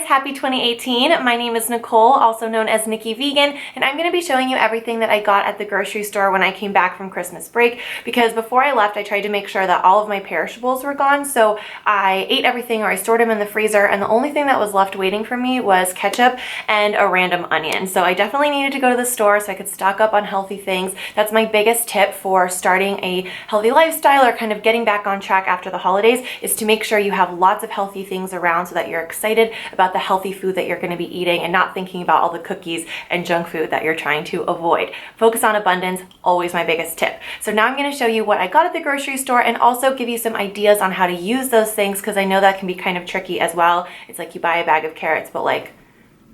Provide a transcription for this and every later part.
Happy 2018. My name is Nicole, also known as Nikki Vegan, and I'm going to be showing you everything that I got at the grocery store when I came back from Christmas break, because before I left I tried to make sure that all of my perishables were gone, so I ate everything or I stored them in the freezer, and the only thing that was left waiting for me was ketchup and a random onion. So I definitely needed to go to the store so I could stock up on healthy things. That's my biggest tip for starting a healthy lifestyle or kind of getting back on track after the holidays, is to make sure you have lots of healthy things around so that you're excited about the healthy food that you're going to be eating and not thinking about all the cookies and junk food that you're trying to avoid. Focus on abundance, always my biggest tip. So now I'm going to show you what I got at the grocery store and also give you some ideas on how to use those things, because I know that can be kind of tricky as well. It's like you buy a bag of carrots, but like,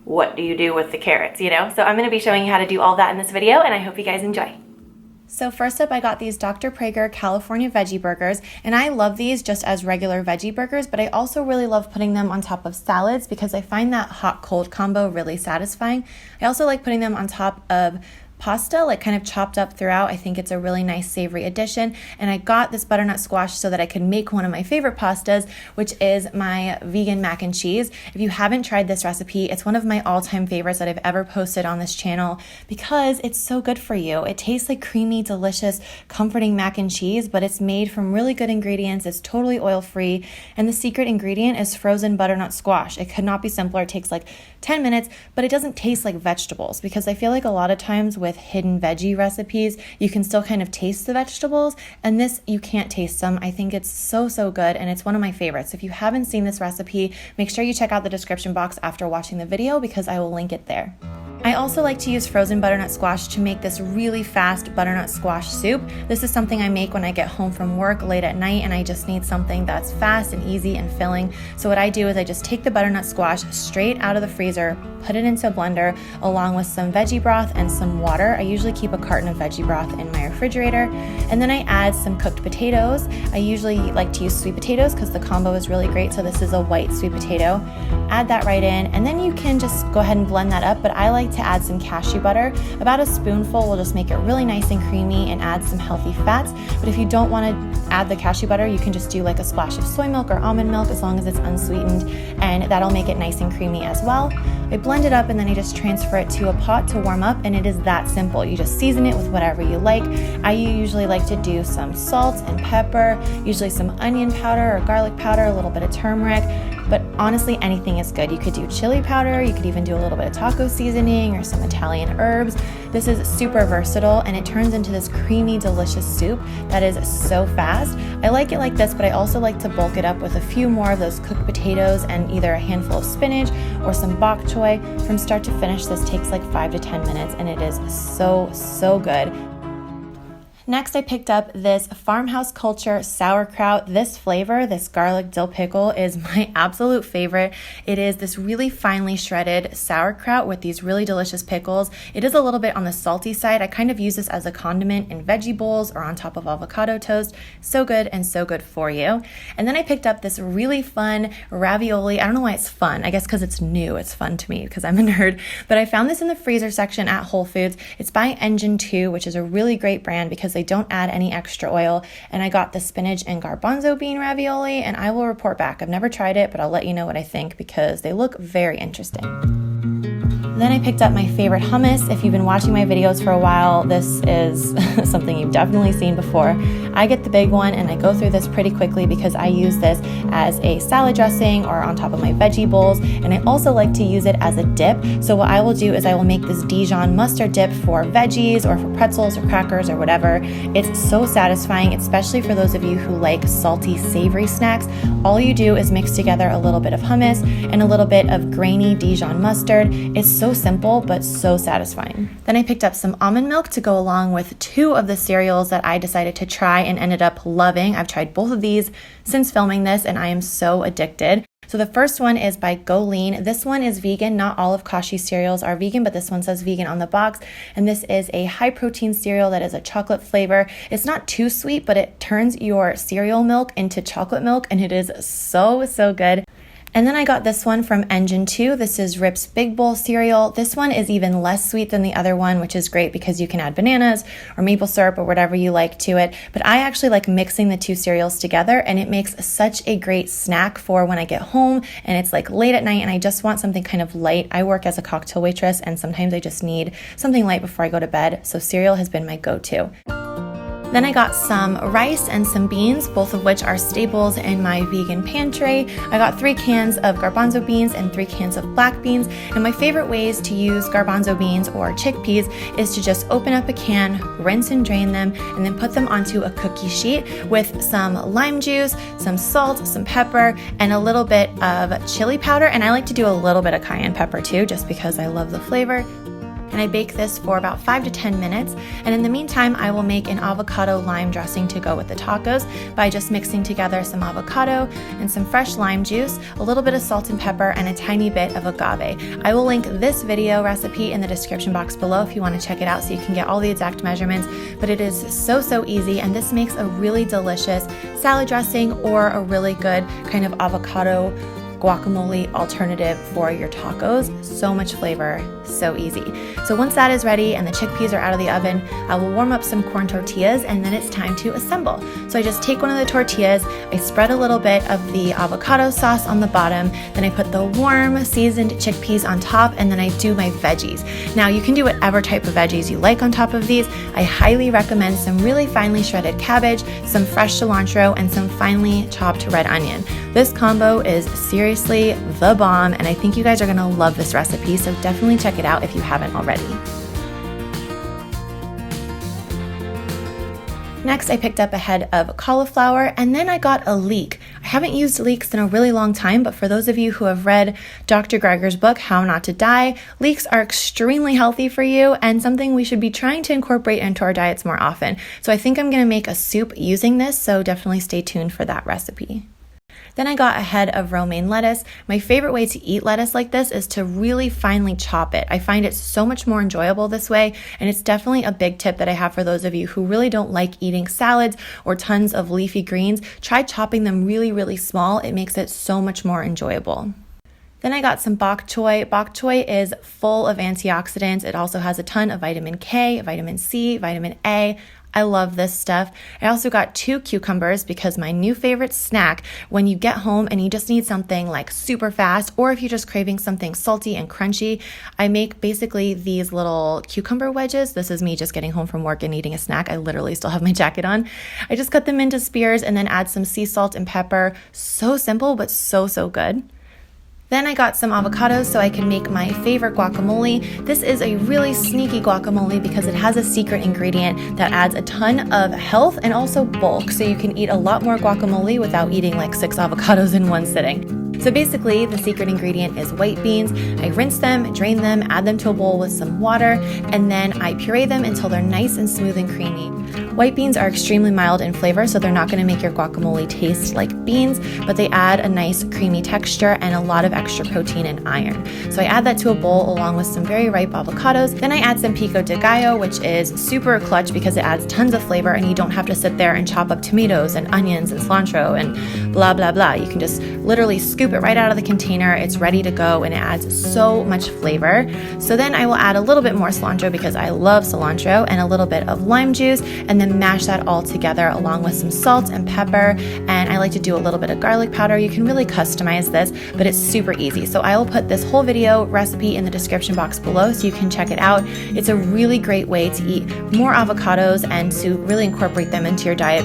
what do you do with the carrots, you know? So I'm going to be showing you how to do all that in this video, and I hope you guys enjoy. So first up, I got these Dr. Praeger California veggie burgers, and I love these just as regular veggie burgers, but I also really love putting them on top of salads because I find that hot-cold combo really satisfying. I also like putting them on top of pasta, like kind of chopped up throughout. I think it's a really nice savory addition. And I got this butternut squash so that I could make one of my favorite pastas, which is my vegan mac and cheese. If you haven't tried this recipe, it's one of my all-time favorites that I've ever posted on this channel because it's so good for you. It tastes like creamy, delicious, comforting mac and cheese, but it's made from really good ingredients. It's totally oil-free, and the secret ingredient is frozen butternut squash. It could not be simpler. It takes like 10 minutes, but it doesn't taste like vegetables, because I feel like a lot of times with hidden veggie recipes, you can still kind of taste the vegetables, and this, you can't taste them. I think it's so good, and it's one of my favorites. If you haven't seen this recipe, make sure you check out the description box after watching the video because I will link it there. I also like to use frozen butternut squash to make this really fast butternut squash soup. This is something I make when I get home from work late at night and I just need something that's fast and easy and filling. So what I do is I just take the butternut squash straight out of the freezer, put it into a blender along with some veggie broth and some water. I usually keep a carton of veggie broth in my refrigerator, and then I add some cooked potatoes. I usually like to use sweet potatoes because the combo is really great, so this is a white sweet potato. Add that right in, and then you can just go ahead and blend that up, but I like to add some cashew butter. About a spoonful will just make it really nice and creamy and add some healthy fats. But if you don't want to add the cashew butter, you can just do like a splash of soy milk or almond milk as long as it's unsweetened, and that'll make it nice and creamy as well. I blend it up and then I just transfer it to a pot to warm up, and it is that simple. You just season it with whatever you like. I usually like to do some salt and pepper, usually some onion powder or garlic powder, a little bit of turmeric, but honestly anything is good. You could do chili powder, you could even do a little bit of taco seasoning or some Italian herbs. This is super versatile, and it turns into this creamy, delicious soup that is so fast. I like it like this, but I also like to bulk it up with a few more of those cooked potatoes and either a handful of spinach or some bok choy. From start to finish, this takes like 5 to 10 minutes, and it is so good. Next, I picked up this Farmhouse Culture sauerkraut. This flavor, this garlic dill pickle, is my absolute favorite. It is this really finely shredded sauerkraut with these really delicious pickles. It is a little bit on the salty side. I kind of use this as a condiment in veggie bowls or on top of avocado toast. So good and so good for you. And then I picked up this really fun ravioli. I don't know why it's fun. I guess because it's new. It's fun to me because I'm a nerd. But I found this in the freezer section at Whole Foods. It's by Engine 2, which is a really great brand because they don't add any extra oil. And I got the spinach and garbanzo bean ravioli, and I will report back. I've never tried it, but I'll let you know what I think because they look very interesting. Then I picked up my favorite hummus. If you've been watching my videos for a while, this is something you've definitely seen before. I get the big one, and I go through this pretty quickly because I use this as a salad dressing or on top of my veggie bowls, and I also like to use it as a dip. So what I will do is I will make this Dijon mustard dip for veggies or for pretzels or crackers or whatever. It's so satisfying, especially for those of you who like salty, savory snacks. All you do is mix together a little bit of hummus and a little bit of grainy Dijon mustard. It's so simple, but so satisfying. Then I picked up some almond milk to go along with 2 of the cereals that I decided to try and ended up loving. I've tried both of these since filming this, and I am so addicted. So the first one is by Go Lean. This one is vegan. Not all of Kashi's cereals are vegan, but this one says vegan on the box. And this is a high protein cereal that is a chocolate flavor. It's not too sweet, but it turns your cereal milk into chocolate milk, and it is so, so good. And then I got this one from Engine 2. This is Rip's Big Bowl cereal. This one is even less sweet than the other one, which is great because you can add bananas or maple syrup or whatever you like to it. But I actually like mixing the two cereals together, and it makes such a great snack for when I get home and it's like late at night and I just want something kind of light. I work as a cocktail waitress, and sometimes I just need something light before I go to bed. So cereal has been my go-to. Then I got some rice and some beans, both of which are staples in my vegan pantry. I got 3 cans of garbanzo beans and 3 cans of black beans. And my favorite ways to use garbanzo beans or chickpeas is to just open up a can, rinse and drain them, and then put them onto a cookie sheet with some lime juice, some salt, some pepper, and a little bit of chili powder. And I like to do a little bit of cayenne pepper too, just because I love the flavor. And I bake this for about 5 to 10 minutes. And in the meantime, I will make an avocado lime dressing to go with the tacos by just mixing together some avocado and some fresh lime juice, a little bit of salt and pepper, and a tiny bit of agave. I will link this video recipe in the description box below if you want to check it out so you can get all the exact measurements. But it is so, so easy, and this makes a really delicious salad dressing or a really good kind of avocado guacamole alternative for your tacos. So much flavor, so easy. So once that is ready and the chickpeas are out of the oven, I will warm up some corn tortillas, and then it's time to assemble. So I just take one of the tortillas, I spread a little bit of the avocado sauce on the bottom, then I put the warm seasoned chickpeas on top, and then I do my veggies. Now you can do whatever type of veggies you like on top of these. I highly recommend some really finely shredded cabbage, some fresh cilantro, and some finely chopped red onion. This combo is seriously the bomb, and I think you guys are gonna love this recipe, so definitely check it out if you haven't already. Next, I picked up a head of cauliflower, and then I got a leek. I haven't used leeks in a really long time, but for those of you who have read Dr. Greiger's book, How Not to Die, leeks are extremely healthy for you and something we should be trying to incorporate into our diets more often. So I think I'm gonna make a soup using this, so definitely stay tuned for that recipe. Then I got a head of romaine lettuce. My favorite way to eat lettuce like this is to really finely chop it. I find it so much more enjoyable this way, and it's definitely a big tip that I have for those of you who really don't like eating salads or tons of leafy greens. Try chopping them really, really small. It makes it so much more enjoyable. Then I got some bok choy. Bok choy is full of antioxidants. It also has a ton of vitamin K, vitamin C, vitamin A. I love this stuff. I also got 2 cucumbers because my new favorite snack when you get home and you just need something like super fast, or if you're just craving something salty and crunchy, I make basically these little cucumber wedges. This is me just getting home from work and eating a snack. I literally still have my jacket on. I just cut them into spears and then add some sea salt and pepper. So simple, but so, so good. Then I got some avocados so I can make my favorite guacamole. This is a really sneaky guacamole because it has a secret ingredient that adds a ton of health and also bulk, so you can eat a lot more guacamole without eating like 6 avocados in one sitting. So basically, the secret ingredient is white beans. I rinse them, drain them, add them to a bowl with some water, and then I puree them until they're nice and smooth and creamy. White beans are extremely mild in flavor, so they're not going to make your guacamole taste like beans, but they add a nice creamy texture and a lot of extra protein and iron. So I add that to a bowl along with some very ripe avocados. Then I add some pico de gallo, which is super clutch because it adds tons of flavor and you don't have to sit there and chop up tomatoes and onions and cilantro and blah, blah, blah. You can just literally scoop it right out of the container. It's ready to go and it adds so much flavor. So then I will add a little bit more cilantro because I love cilantro and a little bit of lime juice, and then mash that all together along with some salt and pepper. And I like to do a little bit of garlic powder. You can really customize this, but it's super easy. So I will put this whole video recipe in the description box below so you can check it out. It's a really great way to eat more avocados and to really incorporate them into your diet.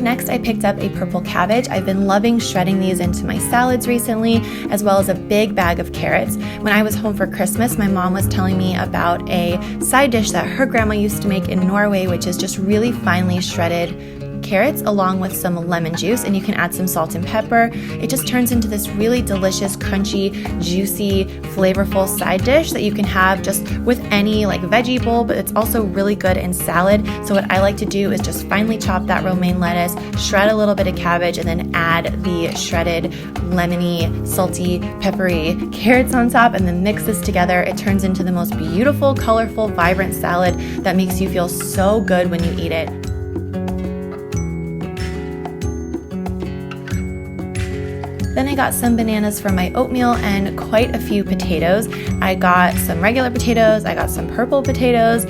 Next, I picked up a purple cabbage. I've been loving shredding these into my salads recently, as well as a big bag of carrots. When I was home for Christmas, my mom was telling me about a side dish that her grandma used to make in Norway, which is just really finely shredded carrots along with some lemon juice, and you can add some salt and pepper. It just turns into this really delicious, crunchy, juicy, flavorful side dish that you can have just with any like veggie bowl, but it's also really good in salad. So what I like to do is just finely chop that romaine lettuce, shred a little bit of cabbage, and then add the shredded lemony, salty, peppery carrots on top, and then mix this together. It turns into the most beautiful, colorful, vibrant salad that makes you feel so good when you eat it. Then I got some bananas for my oatmeal and quite a few potatoes. I got some regular potatoes, I got some purple potatoes,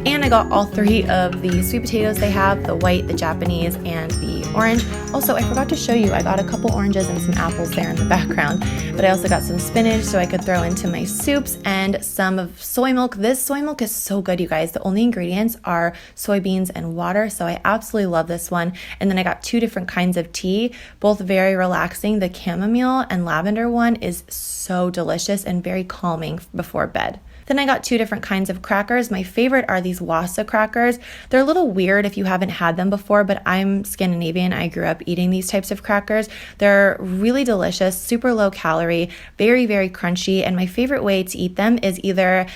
and I got all three of the sweet potatoes they have, the white, the Japanese, and the orange. Also, I forgot to show you, I got a couple oranges and some apples there in the background, but I also got some spinach so I could throw into my soups and some of soy milk. This soy milk is so good, you guys. The only ingredients are soybeans and water, so I absolutely love this one. And then I got 2 different kinds of tea, both very relaxing. The chamomile and lavender one is so delicious and very calming before bed. Then I got 2 different kinds of crackers. My favorite are these Wasa crackers. They're a little weird if you haven't had them before, but I'm Scandinavian. I grew up eating these types of crackers. They're really delicious, super low calorie, very, very crunchy. And my favorite way to eat them is either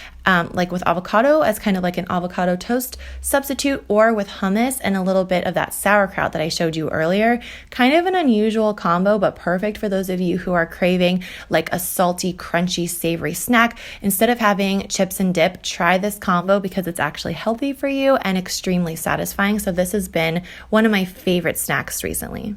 like with avocado as kind of like an avocado toast substitute, or with hummus and a little bit of that sauerkraut that I showed you earlier. Kind of an unusual combo, but perfect for those of you who are craving like a salty, crunchy, savory snack. Instead of having chips and dip, try this combo because it's actually healthy for you and extremely satisfying. So this has been one of my favorite snacks recently.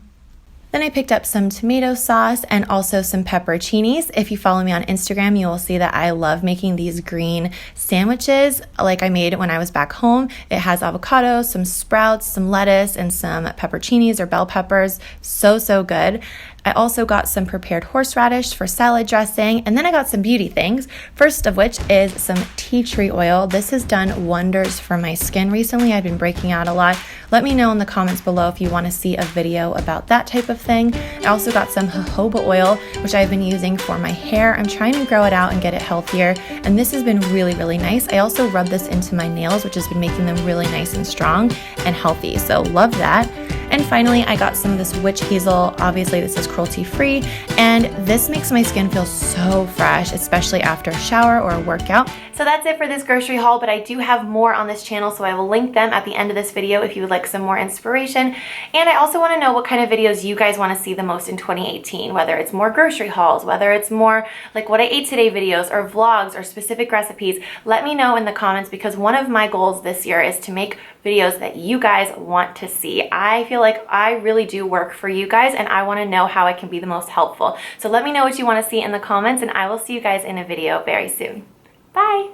Then I picked up some tomato sauce and also some pepperoncinis. If you follow me on Instagram, you will see that I love making these green sandwiches like I made when I was back home. It has avocado, some sprouts, some lettuce, and some pepperoncinis or bell peppers. So, so good. I also got some prepared horseradish for salad dressing, and then I got some beauty things. First of which is some tea tree oil. This has done wonders for my skin recently. I've been breaking out a lot. Let me know in the comments below if you want to see a video about that type of thing. I also got some jojoba oil, which I've been using for my hair. I'm trying to grow it out and get it healthier, and this has been really, really nice. I also rub this into my nails, which has been making them really nice and strong and healthy, so love that. And finally, I got some of this witch hazel. Obviously, this is cruelty-free, and this makes my skin feel so fresh, especially after a shower or a workout. So that's it for this grocery haul, but I do have more on this channel, so I will link them at the end of this video if you would like some more inspiration. And I also want to know what kind of videos you guys want to see the most in 2018, whether it's more grocery hauls, whether it's more like what I ate today videos or vlogs or specific recipes. Let me know in the comments, because one of my goals this year is to make videos that you guys want to see. I feel like I really do work for you guys, and I want to know how I can be the most helpful. So let me know what you want to see in the comments, and I will see you guys in a video very soon. Bye!